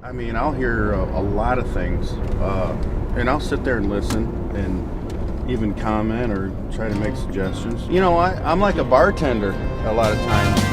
I mean, I'll hear a lot of things, and I'll sit there and listen and even comment or try to make suggestions. You know, I'm like a bartender a lot of times.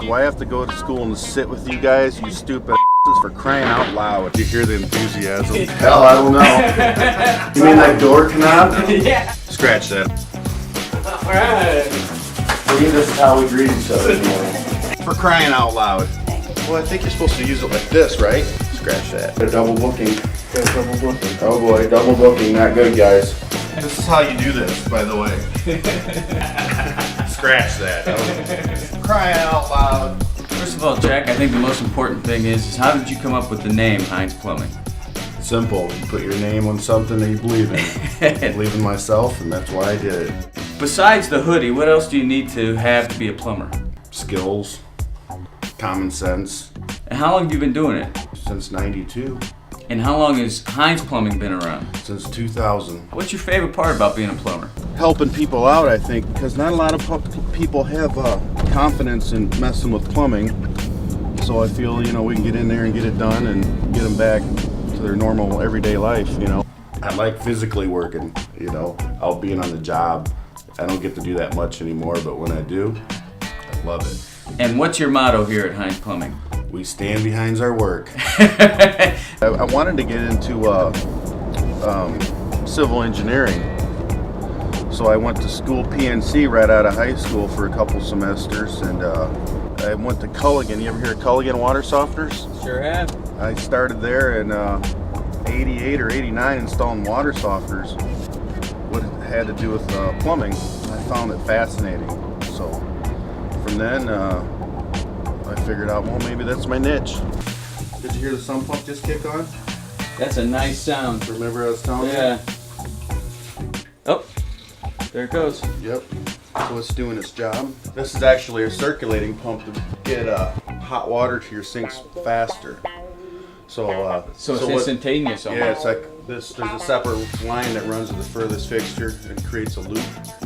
Do I have to go to school and sit with you guys, you stupid asses, for crying out loud? You hear the enthusiasm? Hell, I don't know. You mean like door knob? Yeah. Scratch that. Alright. See, this is how we greet each other in the morning. For crying out loud. Well, I think you're supposed to use it like this, right? Scratch that. A double booking. Double booking. Oh boy, double booking, not good, guys. This is how you do this, by the way. Scratch that. Crying out loud. First of all, Jack, I think the most important thing is how did you come up with the name Hines Plumbing? Simple. You put your name on something that you believe in. I believe in myself, and that's why I did it. Besides the hoodie, what else do you need to have to be a plumber? Skills, common sense. And how long have you been doing it? Since '92. And how long has Hines Plumbing been around? Since 2000. What's your favorite part about being a plumber? Helping people out, I think, because not a lot of people have confidence in messing with plumbing. So I feel, you know, we can get in there and get it done and get them back to their normal everyday life, you know. I like physically working, you know, out being on the job. I don't get to do that much anymore, but when I do, I love it. And what's your motto here at Hines Plumbing? We stand behind our work. I wanted to get into civil engineering. So I went to school PNC right out of high school for a couple semesters, and I went to Culligan. You ever hear of Culligan water softeners? Sure have. I started there in 88 or 89 installing water softeners. What it had to do with plumbing. I found it fascinating. So from then, I figured out, well, maybe that's my niche. Did you hear the sump pump just kick on? That's a nice sound. Remember I was telling you? Yeah. Oh, there it goes. Yep. So it's doing its job. This is actually a circulating pump to get hot water to your sinks faster. So it's instantaneous almost. Yeah, it's like this. There's a separate line that runs to the furthest fixture and creates a loop.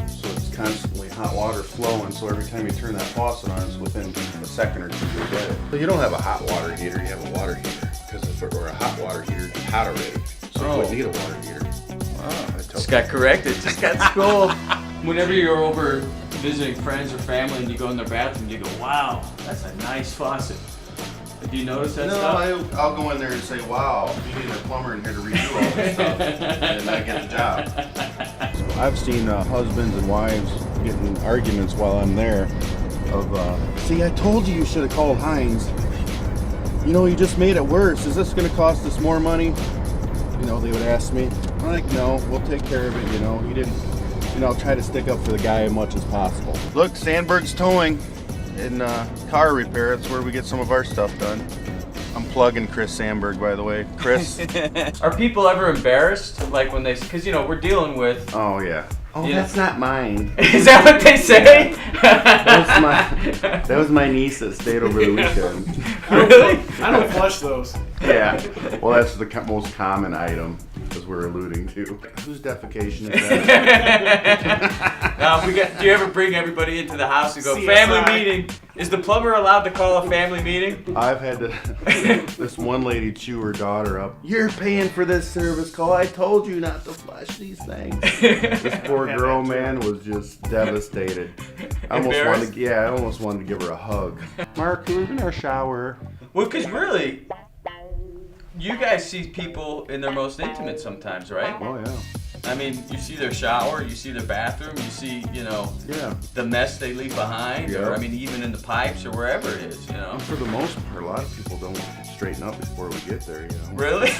So it's constantly hot water flowing. So every time you turn that faucet on, it's within a second or two you'll get it. So you don't have a hot water heater, you have a water heater. Because if it were a hot water heater, it's hot already. So you wouldn't need a water heater. Wow. Just got corrected. Just got school. Whenever you're over visiting friends or family and you go in their bathroom, you go, wow, that's a nice faucet. Do you notice that stuff? No, I'll go in there and say, wow, you need a plumber in here to redo all this stuff and not get the job. I've seen husbands and wives getting arguments while I'm there of, see, I told you should have called Hines. You know, you just made it worse. Is this going to cost us more money? You know, they would ask me. I'm like, no, we'll take care of it, you know. You didn't, you know, try to stick up for the guy as much as possible. Look, Sandberg's Towing in car repair. That's where we get some of our stuff done. I'm plugging Chris Sandberg, by the way. Chris. Are people ever embarrassed? Like when they, because, you know, we're dealing with. Oh, yeah. Oh, Yeah. that's not mine. Is that what they say? That was my niece that stayed over the weekend. Really? I don't flush those. Yeah. Well, that's the most common item, as we're alluding to. Whose defecation is that? Do you ever bring everybody into the house and go, CSI. family meeting? Is the plumber allowed to call a family meeting? I've had this one lady chew her daughter up. You're paying for this service call. I told you not to flush these things. This poor girl, man, was just devastated. I almost wanted to give her a hug. Mark, who's in our shower? Well, because really, you guys see people in their most intimate sometimes, right? Oh, yeah. I mean, you see their shower, you see their bathroom, you see, you know, Yeah. the mess they leave behind, Yeah. or I mean, even in the pipes or wherever it is, you know. And for the most part, a lot of people don't straighten up before we get there, you know. Really?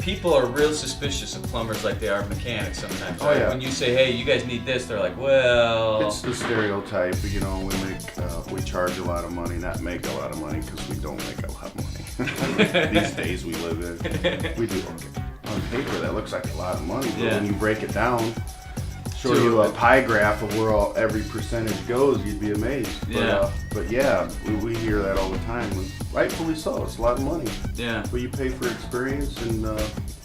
people are real suspicious of plumbers like they are mechanics sometimes. Oh, right? yeah. When you say, hey, you guys need this, they're like, well... It's the stereotype, you know, we charge a lot of money, not make a lot of money, because we don't make a lot of money. These days we live in. We do. On paper, that looks like a lot of money, but when you break it down, show you a pie graph of where every percentage goes, you'd be amazed. But yeah, we hear that all the time, and rightfully so. It's a lot of money. Yeah. But you pay for experience and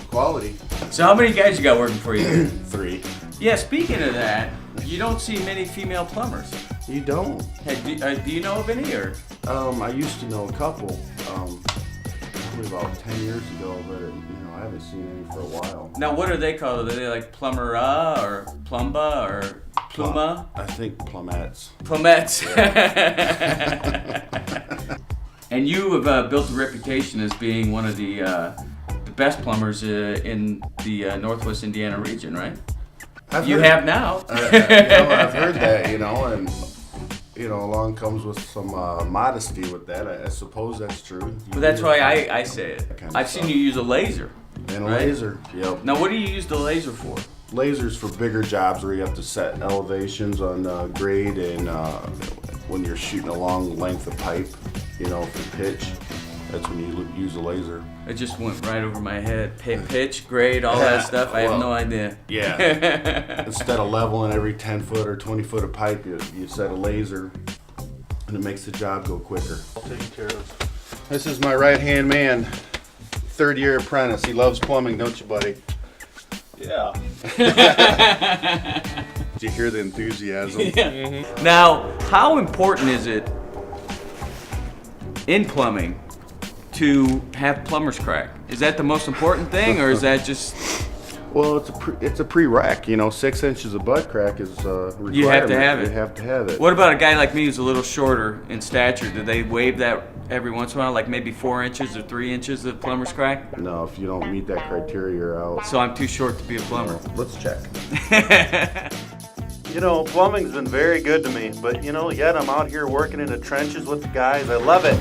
quality. So how many guys you got working for you? 3. Yeah, speaking of that, you don't see many female plumbers. You don't? Hey, do you know of any, or? I used to know a couple, probably about 10 years ago, but I haven't seen any for a while. Now, what are they called? Are they like plumera or plumba or pluma? I think plumettes. Plumettes. And you have built a reputation as being one of the best plumbers in the Northwest Indiana region, right? You have now. I've heard that, and along comes with some modesty with that. I suppose that's true. But that's why I say it. I've seen you use a laser. And a laser, yep. Now, what do you use the laser for? Lasers for bigger jobs where you have to set elevations on grade, and when you're shooting a long length of pipe, for pitch, that's when you use a laser. It just went right over my head. Pitch, grade, all that stuff. I have no idea. Yeah. Instead of leveling every 10 foot or 20 foot of pipe, you set a laser, and it makes the job go quicker. I'll take care of. This is my right-hand man, 3rd-year apprentice. He loves plumbing, don't you, buddy? Yeah. Did you hear the enthusiasm? Yeah. Mm-hmm. Now, how important is it in plumbing to have plumber's crack? Is that the most important thing, or is that just... Well, it's a prereq. 6 inches of butt crack is requirement. You have to have it. You have to have it. What about a guy like me who's a little shorter in stature? Do they waive that every once in a while, like maybe 4 inches or 3 inches of plumber's crack? No, if you don't meet that criteria, you're out. So I'm too short to be a plumber. Let's check. Plumbing's been very good to me, but yet I'm out here working in the trenches with the guys. I love it.